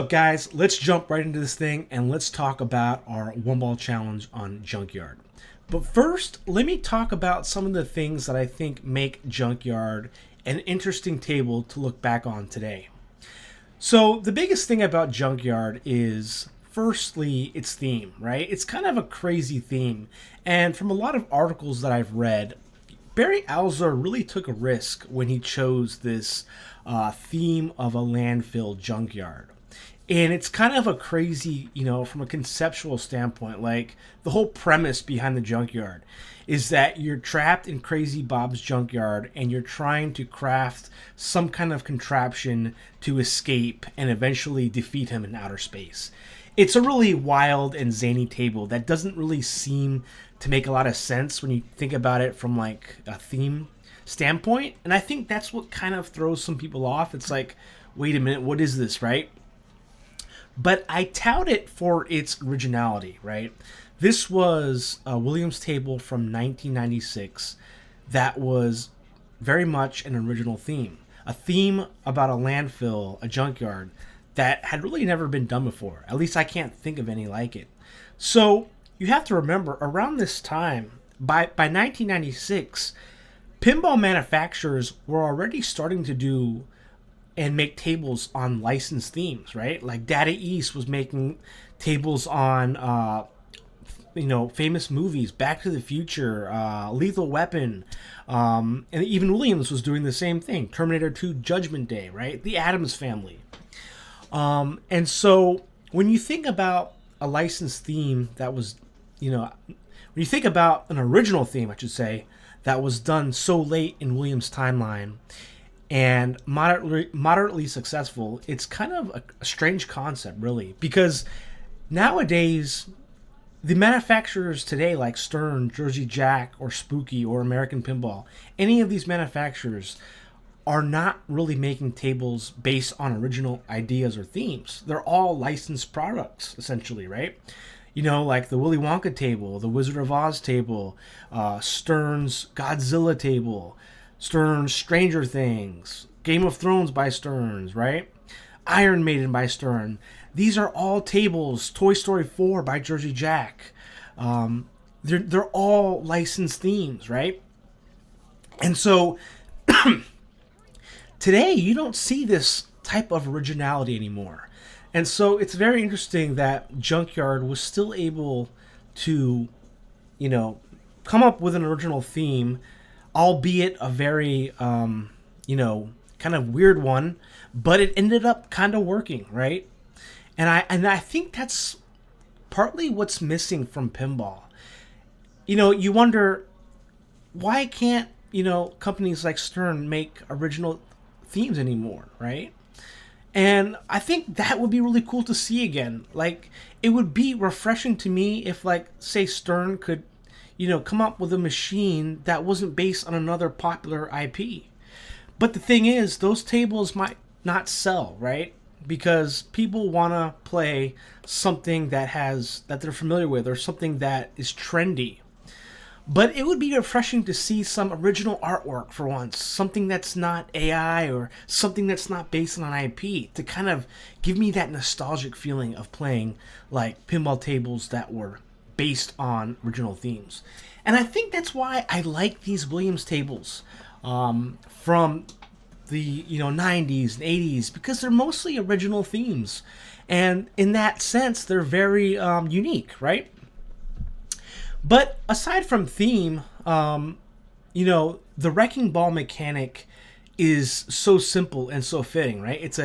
So guys, let's jump right into this thing and let's talk about our one ball challenge on Junkyard. But first, let me talk about some of the things that I think make Junkyard an interesting table to look back on today. So, the biggest thing about Junkyard is firstly its theme, right? It's kind of a crazy theme. And from a lot of articles that I've read, Barry Alzer really took a risk when he chose this theme of a landfill junkyard. And it's kind of a crazy, from a conceptual standpoint, like the whole premise behind the junkyard is that you're trapped in Crazy Bob's junkyard and you're trying to craft some kind of contraption to escape and eventually defeat him in outer space. It's a really wild and zany table that doesn't really seem to make a lot of sense when you think about it from like a theme standpoint. And I think that's what kind of throws some people off. It's like, wait a minute, what is this, right? But I tout it for its originality, right? This was a Williams table from 1996 that was very much an original theme. A theme about a landfill, a junkyard, that had really never been done before. At least I can't think of any like it. So you have to remember, around this time, by 1996, pinball manufacturers were already starting to do and make tables on licensed themes, right? Like Data East was making tables on, famous movies, Back to the Future, Lethal Weapon, and even Williams was doing the same thing. Terminator 2, Judgment Day, right? The Addams Family. And so when you think about a licensed theme that was, when you think about an original theme, I should say, that was done so late in Williams' timeline and moderately successful, it's kind of a strange concept, really, because nowadays the manufacturers today, like Stern, Jersey Jack, or Spooky, or American Pinball, any of these manufacturers are not really making tables based on original ideas or themes. They're all licensed products, essentially, right? Like the Willy Wonka table, the Wizard of Oz table, Stern's Godzilla table, Stern's Stranger Things, Game of Thrones by Stearns, right? Iron Maiden by Stern. These are all tables. Toy Story 4 by Jersey Jack. They're all licensed themes, right? And so today you don't see this type of originality anymore. And so it's very interesting that Junkyard was still able to, come up with an original theme, albeit a very, kind of weird one, but it ended up kind of working, right? And I think that's partly what's missing from pinball. You wonder, why can't, companies like Stern make original themes anymore, right? And I think that would be really cool to see again. Like, it would be refreshing to me if, like, say Stern could, come up with a machine that wasn't based on another popular IP. But the thing is, those tables might not sell, right? Because people want to play something that they're familiar with, or something that is trendy. But it would be refreshing to see some original artwork for once, something that's not AI or something that's not based on an IP, to kind of give me that nostalgic feeling of playing like pinball tables that were based on original themes. And I think that's why I like these Williams tables from the 90s and 80s, because they're mostly original themes. And in that sense, they're very unique, right? But aside from theme, the wrecking ball mechanic is so simple and so fitting, right?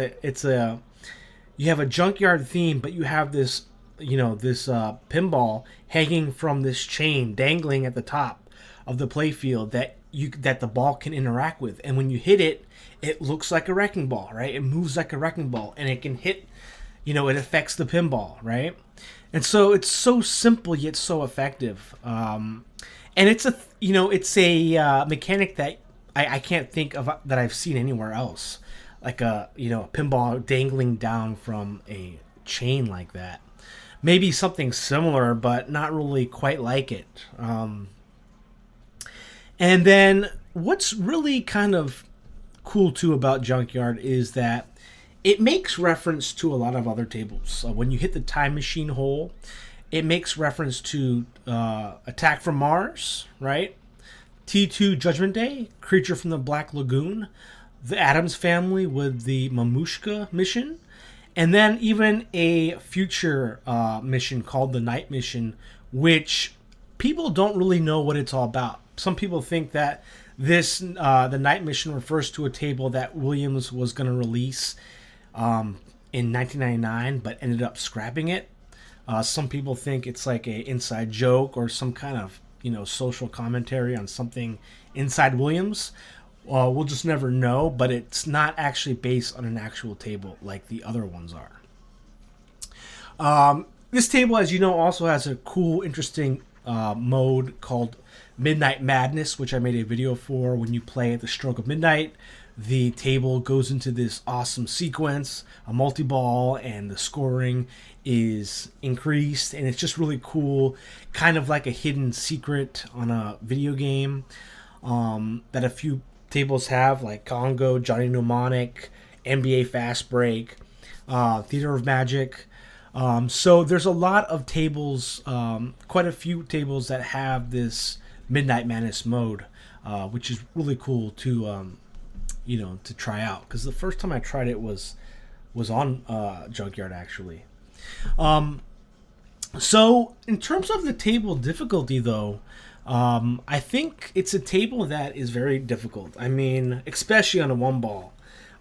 You have a junkyard theme, but you have this pinball hanging from this chain, dangling at the top of the playfield that the ball can interact with, and when you hit it, it looks like a wrecking ball, right? It moves like a wrecking ball, and it can hit, it affects the pinball, right? And so it's so simple yet so effective. And it's a mechanic that I can't think of that I've seen anywhere else, like a pinball dangling down from a chain like that. Maybe something similar, but not really quite like it. And then what's really kind of cool too about Junkyard is that it makes reference to a lot of other tables. So when you hit the time machine hole, it makes reference to Attack from Mars, right? T2 Judgment Day, Creature from the Black Lagoon, the Addams Family with the Mamushka mission, and then even a future mission called the Night Mission, which people don't really know what it's all about. Some people think that the Night Mission refers to a table that Williams was going to release in 1999, but ended up scrapping it. Some people think it's like a inside joke or some kind of social commentary on something inside Williams. We'll just never know, but it's not actually based on an actual table like the other ones are. This table, as you know, also has a cool, interesting mode called Midnight Madness, which I made a video for. When you play at the stroke of midnight, the table goes into this awesome sequence, a multi-ball, and the scoring is increased, and it's just really cool, kind of like a hidden secret on a video game that a few tables have, like Congo, Johnny Mnemonic, NBA Fast Break, Theater of Magic. So there's a lot of tables, quite a few tables that have this Midnight Madness mode, which is really cool to to try out, because the first time I tried it was on Junkyard actually. So in terms of the table difficulty, though, I think it's a table that is very difficult. I mean, especially on a one ball.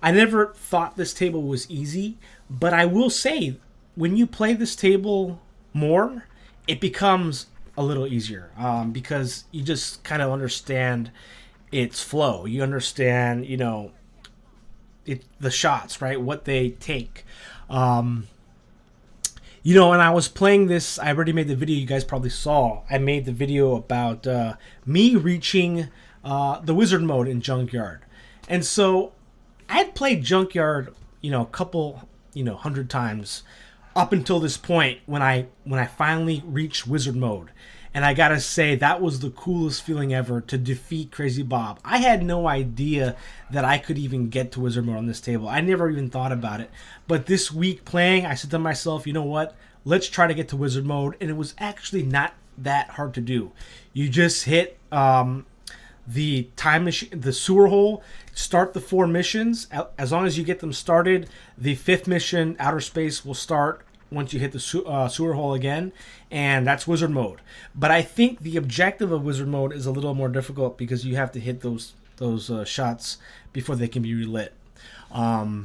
I never thought this table was easy, but I will say, when you play this table more, it becomes a little easier, because you just kind of understand its flow. You understand, the shots, right? What they take. And I was playing this. I already made the video you guys probably saw. I made the video about me reaching the wizard mode in Junkyard. And so I had played Junkyard, a couple, 100 times up until this point when I finally reached wizard mode. And I gotta say, that was the coolest feeling ever, to defeat Crazy Bob. I had no idea that I could even get to wizard mode on this table. I never even thought about it. But this week playing, I said to myself, you know what? Let's try to get to wizard mode. And it was actually not that hard to do. You just hit the time machine, the sewer hole, start the 4 missions. As long as you get them started, the 5th mission, Outer Space, will start once you hit the sewer hole again, and that's wizard mode. But I think the objective of wizard mode is a little more difficult, because you have to hit those shots before they can be relit. But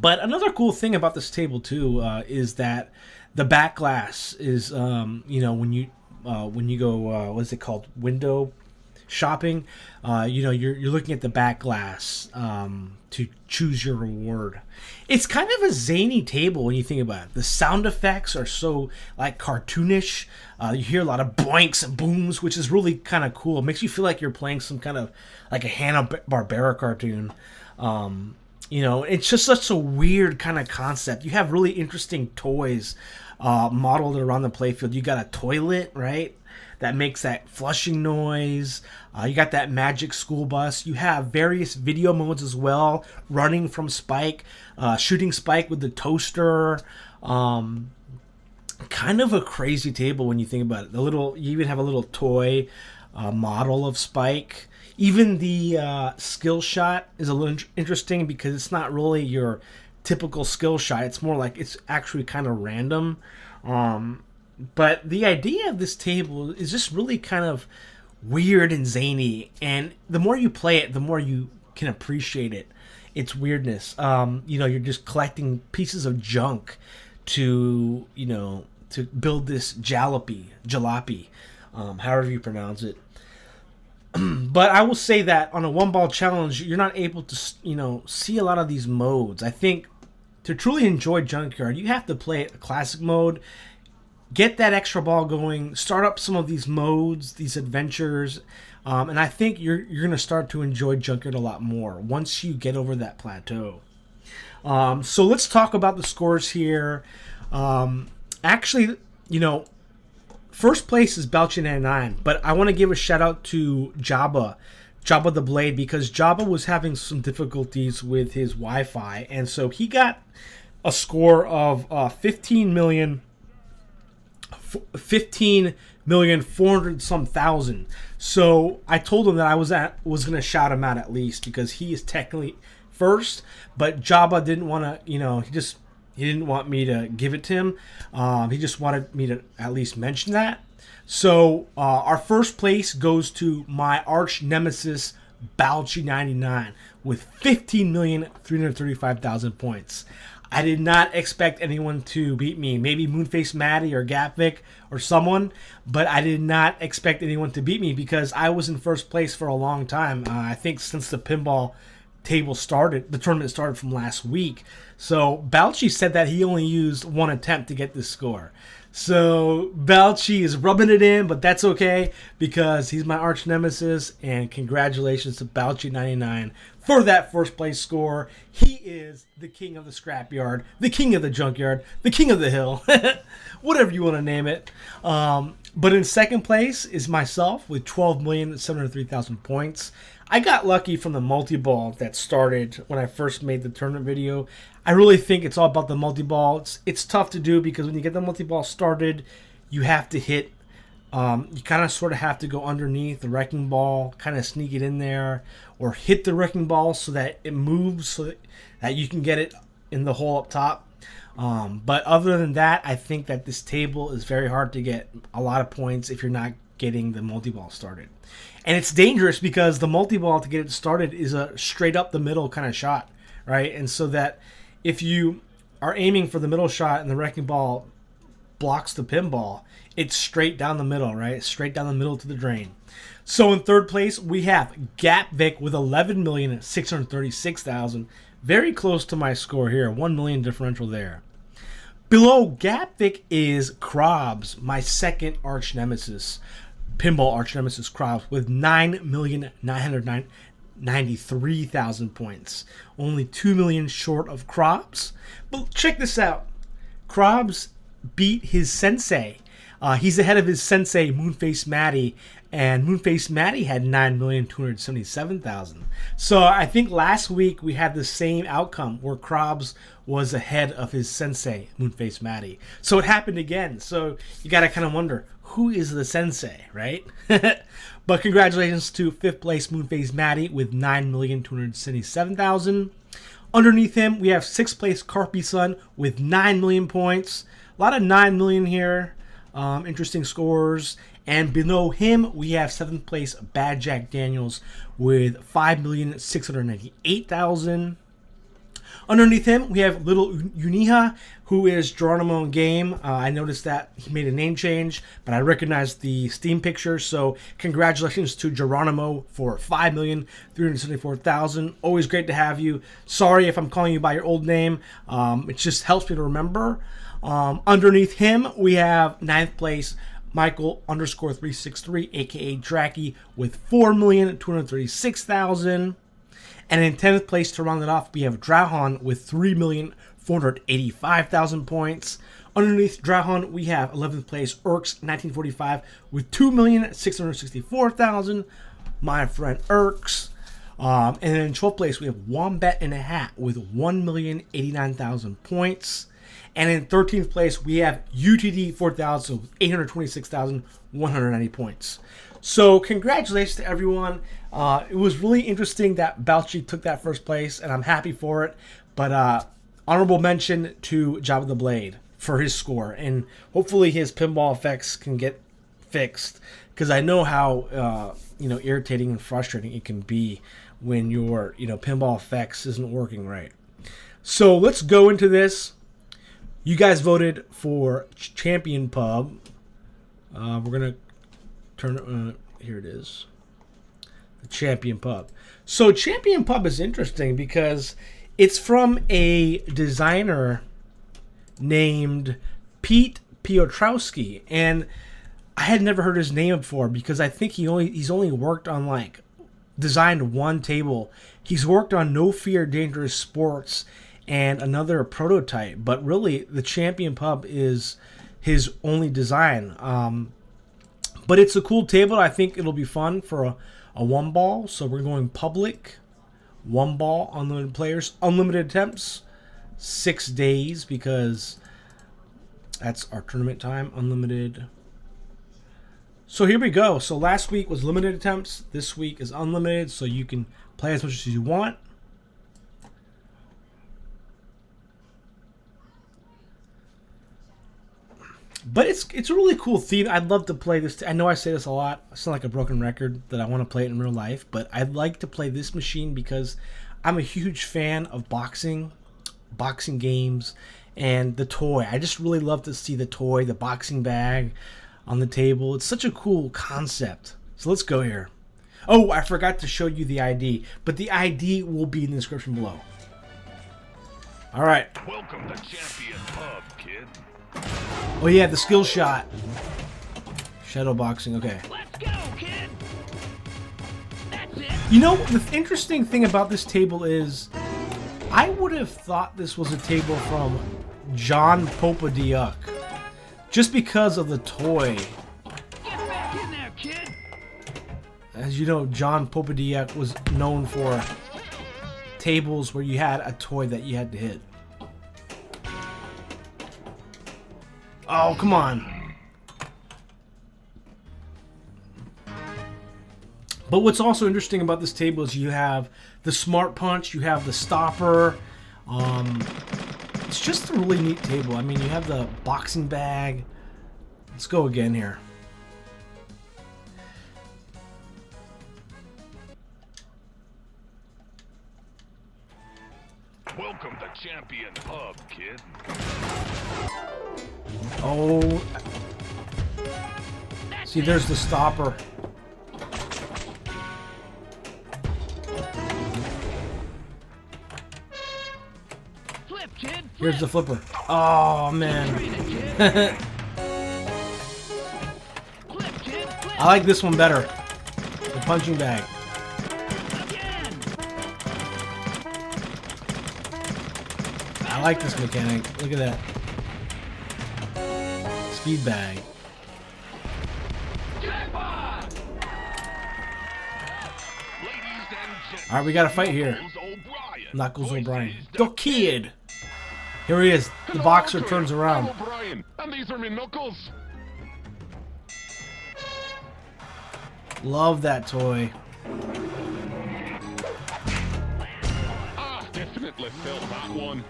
another cool thing about this table too is that the back glass is when you go what is it called, window shopping, you're looking at the back glass to choose your reward. It's kind of a zany table when you think about it. The sound effects are so like cartoonish. You hear a lot of boinks and booms, which is really kind of cool. It makes you feel like you're playing some kind of like a Hanna-Barbera cartoon. It's just such a weird kind of concept. You have really interesting toys modeled around the playfield. You got a toilet, right, that makes that flushing noise. You got that magic school bus. You have various video modes as well, running from Spike, shooting Spike with the toaster. Kind of a crazy table when you think about it. You even have a little toy model of Spike. Even the skill shot is a little interesting, because it's not really your typical skill shot. It's more like it's actually kind of random. But the idea of this table is just really kind of weird and zany, and the more you play it, the more you can appreciate its weirdness. You're just collecting pieces of junk to build this jalopy, however you pronounce it. But I will say that on a one ball challenge, you're not able to see a lot of these modes. I think to truly enjoy Junkyard, you have to play a classic mode, get that extra ball going, start up some of these modes, these adventures, and I think you're going to start to enjoy Junkyard a lot more once you get over that plateau. So let's talk about the scores here. Actually, first place is Belchy99, but I want to give a shout out to Jabba Jabba the Blade, because Jabba was having some difficulties with his Wi-Fi, and so he got a score of 15,400 some thousand. So I told him that I was going to shout him out at least, because he is technically first, but Jabba didn't want to, he didn't want me to give it to him. He just wanted me to at least mention that. So our first place goes to my arch nemesis, Balchi99, with 15,335,000 points. I did not expect anyone to beat me. Maybe Moonface Maddie or Gapvic or someone, but I did not expect anyone to beat me, because I was in first place for a long time. I think since the pinball table started, the tournament started from last week. So Balchi said that he only used one attempt to get this score. So Balchi is rubbing it in, but that's okay, because he's my arch nemesis, and congratulations to Balchi99 for that first place score. He is the king of the scrapyard, the king of the junkyard, the king of the hill, whatever you want to name it. But in second place is myself with 12,703,000 points. I got lucky from the multi-ball that started when I first made the tournament video. I really think it's all about the multi-ball. It's tough to do, because when you get the multi-ball started, you have to hit, you kind of sort of have to go underneath the wrecking ball, kind of sneak it in there, or hit the wrecking ball so that it moves, so that you can get it in the hole up top. But other than that, I think that this table is very hard to get a lot of points if you're not getting the multi-ball started. And it's dangerous, because the multi-ball, to get it started, is a straight up the middle kind of shot, right? And so that if you are aiming for the middle shot and the wrecking ball blocks the pinball, it's straight down the middle, right? Straight down the middle to the drain. So in third place, we have Gapvic with 11,636,000. Very close to my score here. 1 million differential there. Below Gapvic is Krobs, my second arch nemesis. Pinball arch nemesis Krobs with 9,993,000 points. Only 2 million short of Krobs. But check this out. Krobs beat his sensei. He's ahead of his sensei, Moonface Maddie, and Moonface Maddie had 9,277,000. So I think last week we had the same outcome, where Krobs was ahead of his sensei, Moonface Maddie. So it happened again. So you got to kind of wonder, who is the sensei, right? But congratulations to fifth place Moonface Maddie with 9,277,000. Underneath him, we have sixth place Carpy Sun with 9 million points. A lot of 9 million here. Interesting scores. And below him, we have seventh place Bad Jack Daniels with 5,698,000. Underneath him, we have Little Uniha, who is Geronimo in game. I noticed that he made a name change, but I recognized the Steam picture, so congratulations to Geronimo for 5,374,000. Always great to have you. Sorry if I'm calling you by your old name. It just helps me to remember. Underneath him, we have ninth place Michael _363, aka Dracky, with 4,236,000. And in 10th place, to round it off, we have Drahon with 3,485,000 points. Underneath Drahon, we have 11th place Erks 1945 with 2,664,000. My friend Erks. And then in 12th place, we have Wombat in a Hat with 1,089,000 points. And in 13th place, we have UTD 4,000 with 826,190 points. So congratulations to everyone. It was really interesting that Balchi took that first place, and I'm happy for it. But honorable mention to Jabba the Blade for his score, and hopefully his pinball effects can get fixed, because I know how irritating and frustrating it can be when your pinball effects isn't working right. So let's go into this. You guys voted for Champion Pub. We're gonna turn. Here it is. The Champion Pub. So Champion Pub is interesting because it's from a designer named Pete Piotrowski, and I had never heard his name before because I think he's only worked on designed one table. He's worked on No Fear Dangerous Sports and another prototype, but really the Champion Pub is his only design. But it's a cool table. I think it'll be fun for a 1-ball. So we're going public, 1-ball, unlimited players, unlimited attempts, 6 days because that's our tournament time, unlimited. So here we go. So last week was limited attempts. This week is unlimited, so you can play as much as you want. But it's a really cool theme. I'd love to play this. I know I say this a lot. I sound like a broken record that I want to play it in real life. But I'd like to play this machine because I'm a huge fan of boxing games, and the toy. I just really love to see the toy, the boxing bag on the table. It's such a cool concept. So let's go here. Oh, I forgot to show you the ID. But the ID will be in the description below. All right. Welcome to Champion Pub, kid. Oh yeah, the skill shot. Shadow boxing, okay. Let's go, kid. That's it. You know, the interesting thing about this table is I would have thought this was a table from John Popadiuk. Just because of the toy. Get back in there, kid. As you know, John Popadiuk was known for tables where you had a toy that you had to hit. Oh, come on. But what's also interesting about this table is you have the smart punch, you have the stopper. It's just a really neat table. I mean, you have the boxing bag. Let's go again here. Welcome to Champion Pub, kid. Oh. See, there's the stopper. Flip, kid. Flip. Here's the flipper. Oh, man. Flip, kid. Flip. I like this one better. The punching bag. Again. I like this mechanic. Look at that. Speed bag. Jackpot. Alright, we got a fight here. Knuckles O'Brien. The kid! Here he is. The boxer turns around. O'Brien, and these are me knuckles. Love that toy. Ah, definitely felt that one.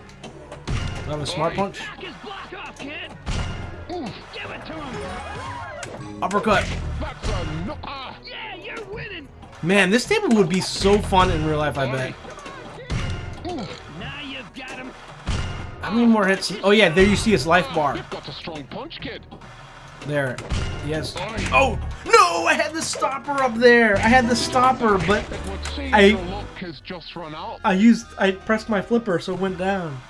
Love a smart punch. Knock his block off, kid. Give it to him. Uppercut. That's a no. Ah, yeah, you're winning. Man, this table would be so fun in real life, I bet. Now you've got him. How many more hits? Oh yeah, there you see his life bar. You've got a strong punch, kid. There. Yes. Oh! No! I had the stopper up there! I had the stopper, but It would seem I- your luck has just run out. I pressed my flipper, so it went down.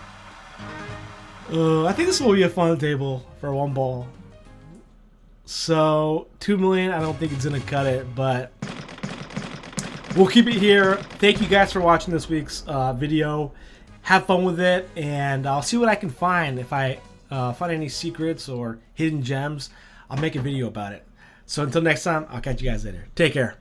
I think this will be a fun table for 1-ball. So, 2 million, I don't think it's going to cut it, but we'll keep it here. Thank you guys for watching this week's video. Have fun with it, and I'll see what I can find. If I find any secrets or hidden gems, I'll make a video about it. So until next time, I'll catch you guys later. Take care.